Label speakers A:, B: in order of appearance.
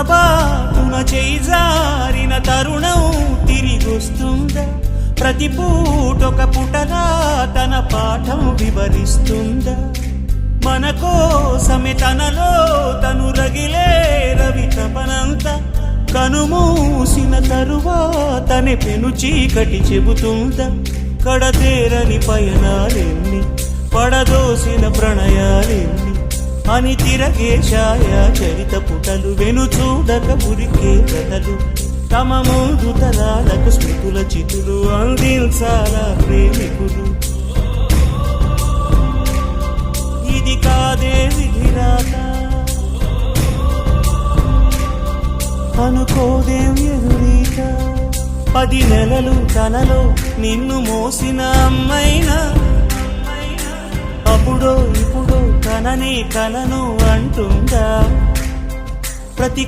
A: పొరపాటున చేజారిన తరుణం తిరిగొస్తుందా? ప్రతి పూటొక పుటలా తన పాఠం వివరిస్తుందా? మన కోసమే తనలో తను రగిలే రవి తపనంత కనుమూసిన తరువాతనే పెను చీకటి చెబుతుందా? కడతేరని పయనాలెన్ని, పడదోసిన ప్రణయాలెన్ని అని తిరగే ఛాయా చరిత పుటలు, వెను చూడక ఉరికే కథలు, తమ ముందు తరాలకు స్మృతుల చితులు అందించాలా ప్రేమికులు. ఇది కాదే విధిరాత, అనుకోదేం ఎదురీత. 10 నెలలు తనలో నిన్ను మోసిన అమ్మైనా అప్పుడో ఇప్పుడో తనని కలను అంటుందా? ప్రతి